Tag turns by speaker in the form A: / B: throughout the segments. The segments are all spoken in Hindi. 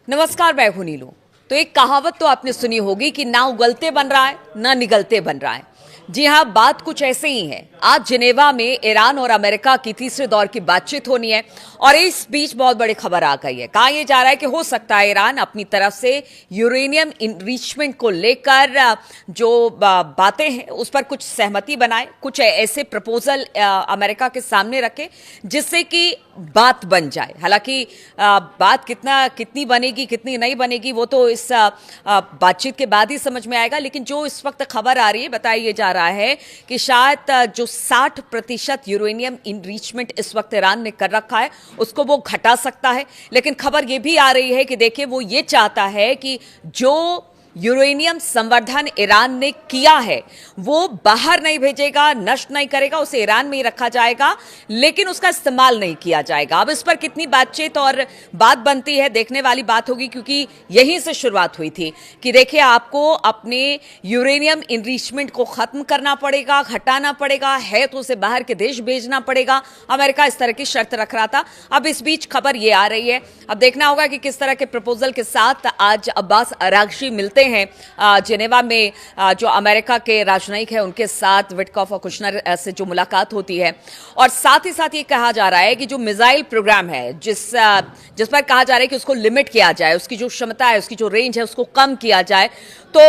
A: नमस्कार, मैं हूं नीलू। तो एक कहावत तो आपने सुनी होगी कि ना उगलते बन रहा है ना निगलते बन रहा है। जी हां, बात कुछ ऐसे ही है। आज जिनेवा में ईरान और अमेरिका की तीसरे दौर की बातचीत होनी है और इस बीच बहुत बड़ी खबर आ गई है। कहा यह जा रहा है कि हो सकता है ईरान अपनी तरफ से यूरेनियम इनरिचमेंट को लेकर जो बातें हैं उस पर कुछ सहमति बनाए, कुछ ऐसे प्रपोजल अमेरिका के सामने रखे जिससे कि बात बन जाए। हालांकि बात कितनी बनेगी कितनी नहीं बनेगी वो तो इस बातचीत के बाद ही समझ में आएगा। लेकिन जो इस वक्त खबर आ रही है, बताया जा रहा है कि शायद जो 60% यूरेनियम इनरिचमेंट इस वक्त ईरान ने कर रखा है उसको वो घटा सकता है। लेकिन खबर ये भी आ रही है कि देखिए वो ये चाहता है कि जो यूरेनियम संवर्धन ईरान ने किया है वो बाहर नहीं भेजेगा, नष्ट नहीं करेगा, उसे ईरान में ही रखा जाएगा, लेकिन उसका इस्तेमाल नहीं किया जाएगा। अब इस पर कितनी बातचीत और बात बनती है देखने वाली बात होगी, क्योंकि यहीं से शुरुआत हुई थी कि देखिए आपको अपने यूरेनियम इनरिचमेंट को खत्म करना पड़ेगा, घटाना पड़ेगा, है तो उसे बाहर के देश भेजना पड़ेगा। अमेरिका इस तरह की शर्त रख रहा था। अब इस बीच खबर ये आ रही है, अब देखना होगा कि किस तरह के प्रपोजल के साथ आज अब्बास अरागची मिलते हैं जिनेवा में। जो अमेरिका के राजनयिक हैं उनके साथ विटकॉफ और कुशनर से जो मुलाकात होती है, और साथ ही साथ ये कहा जा रहा है कि जो मिसाइल प्रोग्राम है जिस पर कहा जा रहा है कि उसको लिमिट किया जाए, उसकी जो क्षमता है, उसकी जो रेंज है उसको कम किया जाए। तो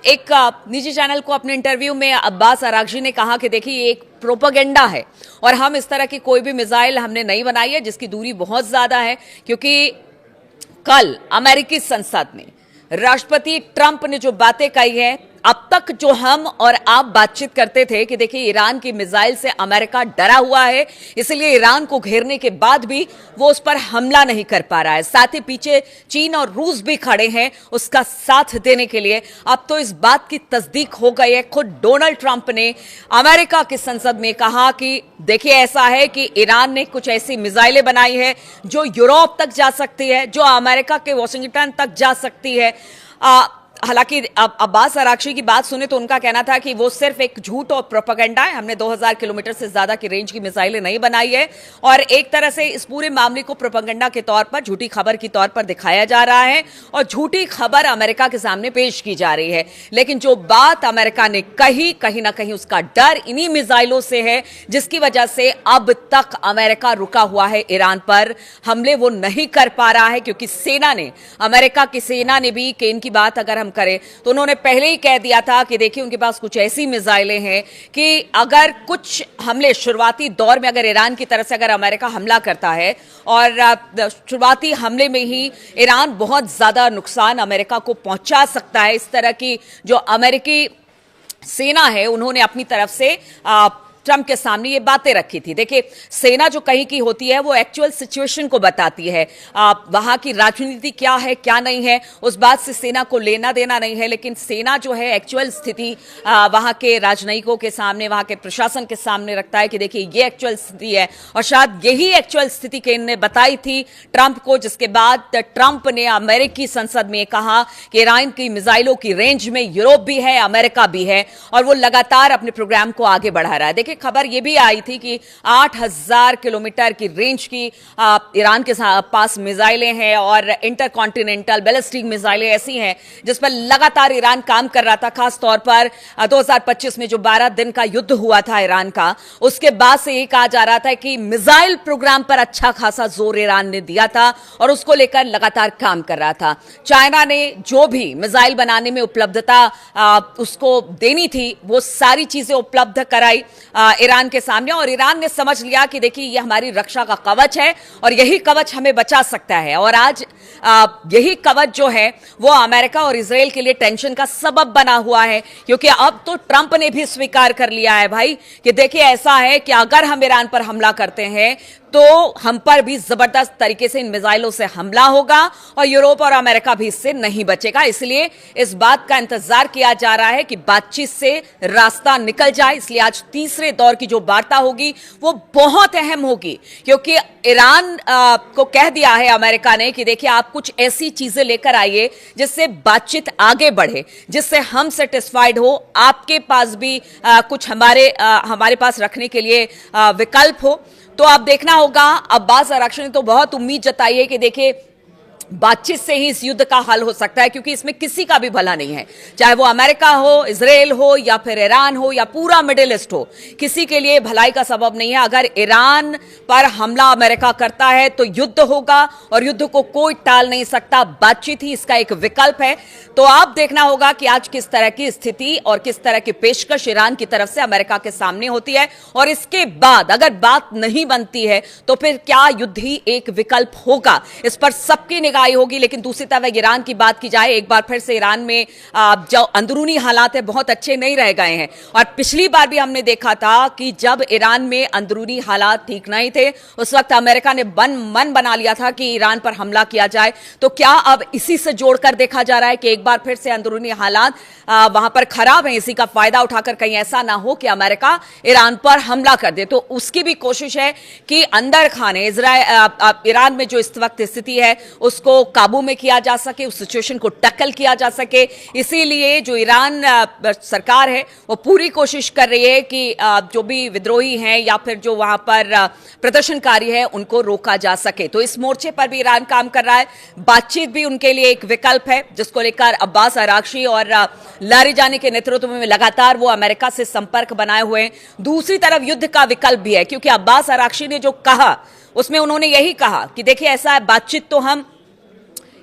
A: एक निजी चैनल को अपने इंटरव्यू में अब्बास अरागची ने कहा कि देखिए ये एक प्रोपेगेंडा है और हम इस तरह की कोई भी मिसाइल हमने नहीं बनाई है जिसकी दूरी बहुत ज्यादा है। क्योंकि कल अमेरिकी संसद में राष्ट्रपति ट्रंप ने जो बातें कही है, अब तक जो हम और आप बातचीत करते थे कि देखिए ईरान की मिसाइल से अमेरिका डरा हुआ है, इसलिए ईरान को घेरने के बाद भी वो उस पर हमला नहीं कर पा रहा है। साथ ही पीछे चीन और रूस भी खड़े हैं उसका साथ देने के लिए। अब तो इस बात की तस्दीक हो गई है। खुद डोनाल्ड ट्रंप ने अमेरिका की संसद में कहा कि देखिए ऐसा है कि ईरान ने कुछ ऐसी मिसाइलें बनाई है जो यूरोप तक जा सकती है, जो अमेरिका के वॉशिंगटन तक जा सकती है। हालांकि अब्बास अरागची की बात सुने तो उनका कहना था कि वो सिर्फ एक झूठ और प्रोपेगेंडा है, हमने 2000 किलोमीटर से ज्यादा की रेंज की मिसाइलें नहीं बनाई है। और एक तरह से इस पूरे मामले को प्रोपेगेंडा के तौर पर, झूठी खबर के तौर पर दिखाया जा रहा है और झूठी खबर अमेरिका के सामने पेश की जा रही है। लेकिन जो बात अमेरिका ने कही, कहीं ना कहीं उसका डर इन्हीं मिसाइलों से है, जिसकी वजह से अब तक अमेरिका रुका हुआ है ईरान पर हमले वो नहीं कर पा रहा है। क्योंकि सेना ने, अमेरिका की सेना ने भी, कि इनकी बात अगर हम करें तो उन्होंने पहले ही कह दिया था कि देखिए उनके पास कुछ ऐसी मिसाइलें हैं कि अगर कुछ हमले शुरुआती दौर में, अगर ईरान की तरफ से अगर अमेरिका हमला करता है और शुरुआती हमले में ही ईरान बहुत ज्यादा नुकसान अमेरिका को पहुंचा सकता है। इस तरह की जो अमेरिकी सेना है उन्होंने अपनी तरफ से ट्रंप के सामने ये बातें रखी थी। देखिए सेना जो कहीं की होती है वो एक्चुअल सिचुएशन को बताती है, वहां की राजनीति क्या है क्या नहीं है उस बात से सेना को लेना देना नहीं है। लेकिन सेना जो है एक्चुअल स्थिति वहां के राजनयिकों के सामने, वहां के प्रशासन के सामने रखता है कि देखिए ये एक्चुअल स्थिति है। और शायद यही एक्चुअल स्थिति के इन्होंने बताई थी ट्रंप को, जिसके बाद ट्रंप ने अमेरिकी संसद में कहा कि ईरान की मिसाइलों की रेंज में यूरोप भी है, अमेरिका भी है, और वो लगातार अपने प्रोग्राम को आगे बढ़ा रहा है। देखिए खबर यह भी आई थी कि 8000 किलोमीटर की रेंज की ईरान के पास मिसाइलें हैं और इंटरकॉन्टिनेंटल बैलिस्टिक मिसाइलें ऐसी हैं जिस पर लगातार ईरान काम कर रहा था। खास तौर पर 2025 में जो 12 दिन का युद्ध हुआ था ईरान का, उसके बाद से ये कहा जा रहा था कि मिसाइल प्रोग्राम पर अच्छा खासा जोर ईरान ने दिया था और उसको लेकर लगातार काम कर रहा था। चाइना ने जो भी मिसाइल बनाने में उपलब्धता उसको देनी थी वो सारी चीजें उपलब्ध कराई ईरान के सामने, और ईरान ने समझ लिया कि देखिए ये हमारी रक्षा का कवच है और यही कवच हमें बचा सकता है। और आज यही कवच जो है वो अमेरिका और इजराइल के लिए टेंशन का सबब बना हुआ है। क्योंकि अब तो ट्रंप ने भी स्वीकार कर लिया है भाई कि देखिए ऐसा है कि अगर हम ईरान पर हमला करते हैं तो हम पर भी जबरदस्त तरीके से इन मिसाइलों से हमला होगा और यूरोप और अमेरिका भी इससे नहीं बचेगा। इसलिए इस बात का इंतजार किया जा रहा है कि बातचीत से रास्ता निकल जाए। इसलिए आज तीसरे दौर की जो वार्ता होगी वो बहुत अहम होगी, क्योंकि ईरान को कह दिया है अमेरिका ने कि देखिए आप कुछ ऐसी चीजें लेकर आइए जिससे बातचीत आगे बढ़े, जिससे हम सेटिस्फाइड हो, आपके पास भी कुछ हमारे पास रखने के लिए विकल्प हो। तो आप देखना होगा, अब्बास अरागची ने तो बहुत उम्मीद जताई है कि देखिए बातचीत से ही इस युद्ध का हल हो सकता है, क्योंकि इसमें किसी का भी भला नहीं है, चाहे वो अमेरिका हो, इजराइल हो, या फिर ईरान हो, या पूरा मिडिल ईस्ट हो, किसी के लिए भलाई का सबब नहीं है। अगर ईरान पर हमला अमेरिका करता है तो युद्ध होगा, और युद्ध को कोई टाल नहीं सकता, बातचीत ही इसका एक विकल्प है। तो आप देखना होगा कि आज किस तरह की स्थिति और किस तरह की पेशकश ईरान की तरफ से अमेरिका के सामने होती है, और इसके बाद अगर बात नहीं बनती है तो फिर क्या युद्ध ही एक विकल्प होगा, इस पर सबकी निगाह होगी। लेकिन दूसरी तरफ ईरान की बात की जाए, एक बार फिर से ईरान में जो अंदरूनी हालात है बहुत अच्छे नहीं रह गए हैं, और पिछली बार भी हमने देखा था कि जब ईरान में अंदरूनी हालात ठीक नहीं थे, उस वक्त अमेरिका ने मन बना लिया था कि ईरान पर हमला किया जाए। तो क्या अब इसी से जोड़कर देखा जा रहा है कि एक बार फिर से अंदरूनी हालात वहां पर खराब है, इसी का फायदा उठाकर कहीं ऐसा ना हो कि अमेरिका ईरान पर हमला कर दे। तो उसकी भी कोशिश है कि अंदर खाने ईरान में जो इस वक्त स्थिति है उसको काबू में किया जा सके, उस सिचुएशन को टैकल किया जा सके। इसीलिए जो ईरान सरकार है वो पूरी कोशिश कर रही है कि जो भी विद्रोही हैं या फिर जो वहां पर प्रदर्शनकारी है उनको रोका जा सके। तो इस मोर्चे पर भी ईरान काम कर रहा है। बातचीत भी उनके लिए एक विकल्प है, जिसको लेकर अब्बास अरागची और लारिजानी के नेतृत्व में लगातार वो अमेरिका से संपर्क बनाए हुए हैं। दूसरी तरफ युद्ध का विकल्प भी है, क्योंकि अब्बास अरागची ने जो कहा उसमें उन्होंने यही कहा कि देखिए ऐसा है, बातचीत तो हम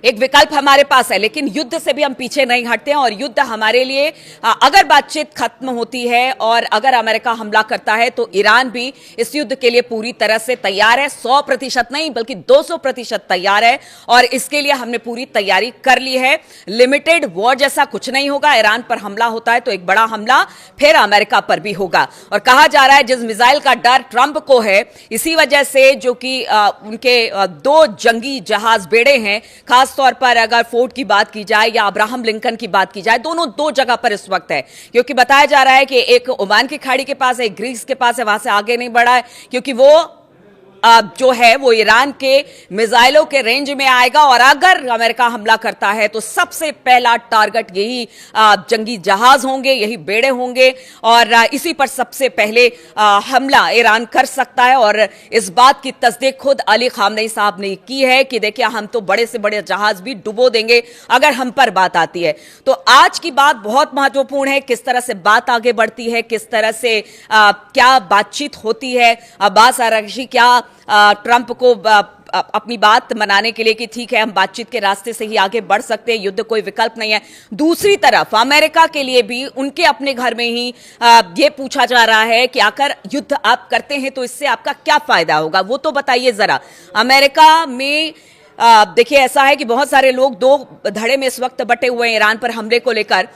A: एक विकल्प हमारे पास है, लेकिन युद्ध से भी हम पीछे नहीं हटते हैं। और युद्ध हमारे लिए अगर बातचीत खत्म होती है और अगर अमेरिका हमला करता है तो ईरान भी इस युद्ध के लिए पूरी तरह से तैयार है, 100% नहीं बल्कि 200% तैयार है, और इसके लिए हमने पूरी तैयारी कर ली है। लिमिटेड वॉर जैसा कुछ नहीं होगा, ईरान पर हमला होता है तो एक बड़ा हमला फिर अमेरिका पर भी होगा। और कहा जा रहा है जिस मिसाइल का डर ट्रंप को है, इसी वजह से जो कि उनके 2 जंगी जहाज बेड़े हैं, खास तौर पर अगर फोर्ड की बात की जाए या अब्राहम लिंकन की बात की जाए, दोनों 2 जगह पर इस वक्त है, क्योंकि बताया जा रहा है कि एक ओमान की खाड़ी के पास है, एक ग्रीस के पास है, वहां से आगे नहीं बढ़ा है, क्योंकि वो जो है वो ईरान के मिसाइलों के रेंज में आएगा। और अगर अमेरिका हमला करता है तो सबसे पहला टारगेट यही जंगी जहाज होंगे, यही बेड़े होंगे, और इसी पर सबसे पहले हमला ईरान कर सकता है। और इस बात की तस्दीक खुद अली खामनेई साहब ने की है कि देखिए हम तो बड़े से बड़े जहाज भी डुबो देंगे अगर हम पर बात आती है। तो आज की बात बहुत महत्वपूर्ण है, किस तरह से बात आगे बढ़ती है, किस तरह से क्या बातचीत होती है। अब्बास अरागची क्या ट्रंप को अपनी बात मनाने के लिए कि ठीक है हम बातचीत के रास्ते से ही आगे बढ़ सकते हैं, युद्ध कोई विकल्प नहीं है। दूसरी तरफ अमेरिका के लिए भी उनके अपने घर में ही ये पूछा जा रहा है कि आकर युद्ध आप करते हैं तो इससे आपका क्या फायदा होगा, वो तो बताइए जरा। अमेरिका में देखिए ऐसा है कि बहुत सारे लोग 2 धड़े में इस वक्त बटे हुए हैं ईरान पर हमले को लेकर,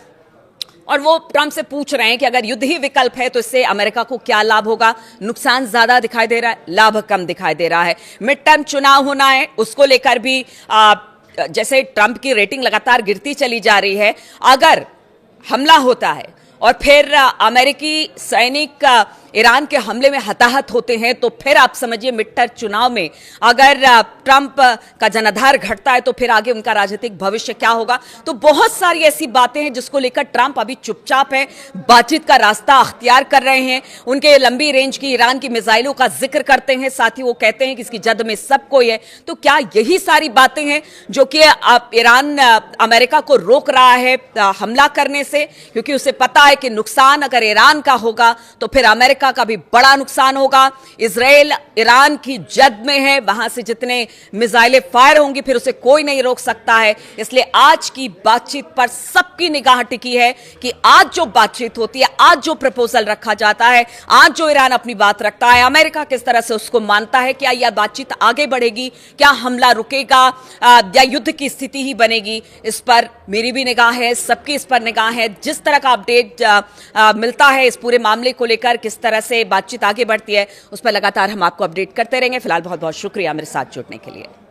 A: और वो ट्रंप से पूछ रहे हैं कि अगर युद्ध ही विकल्प है तो इससे अमेरिका को क्या लाभ होगा। नुकसान ज्यादा दिखाई दे रहा है, लाभ कम दिखाई दे रहा है। मिड टर्म चुनाव होना है, उसको लेकर भी जैसे ट्रंप की रेटिंग लगातार गिरती चली जा रही है, अगर हमला होता है और फिर अमेरिकी सैनिक ईरान के हमले में हताहत होते हैं तो फिर आप समझिए मिड टर्म चुनाव में अगर ट्रंप का जनाधार घटता है तो फिर आगे उनका राजनीतिक भविष्य क्या होगा। तो बहुत सारी ऐसी बातें हैं जिसको लेकर ट्रंप अभी चुपचाप है, बातचीत का रास्ता अख्तियार कर रहे हैं। उनके लंबी रेंज की ईरान की मिसाइलों का जिक्र करते हैं, साथ ही वो कहते हैं कि इसकी जद में सब कोई है। तो क्या यही सारी बातें हैं जो कि ईरान अमेरिका को रोक रहा है हमला करने से, क्योंकि उसे पता है कि नुकसान अगर ईरान का होगा तो फिर अमेरिका का भी बड़ा नुकसान होगा। इजराइल ईरान की जद में है, वहां से जितने मिसाइलें फायर होंगी फिर उसे कोई नहीं रोक सकता है। इसलिए आज की बातचीत पर सबकी निगाह टिकी है कि आज जो बातचीत होती है, आज जो प्रपोजल रखा जाता है, आज जो ईरान अपनी बात रखता है, अमेरिका किस तरह से उसको मानता है। क्या यह बातचीत आगे बढ़ेगी, क्या हमला रुकेगा या युद्ध की स्थिति ही बनेगी, इस पर मेरी भी निगाह है, सबकी इस पर निगाह है। जिस तरह का अपडेट मिलता है इस पूरे मामले को लेकर, किस तरह से बातचीत आगे बढ़ती है, उस पर लगातार हम आपको अपडेट करते रहेंगे। फिलहाल बहुत बहुत शुक्रिया मेरे साथ जुड़ने के लिए।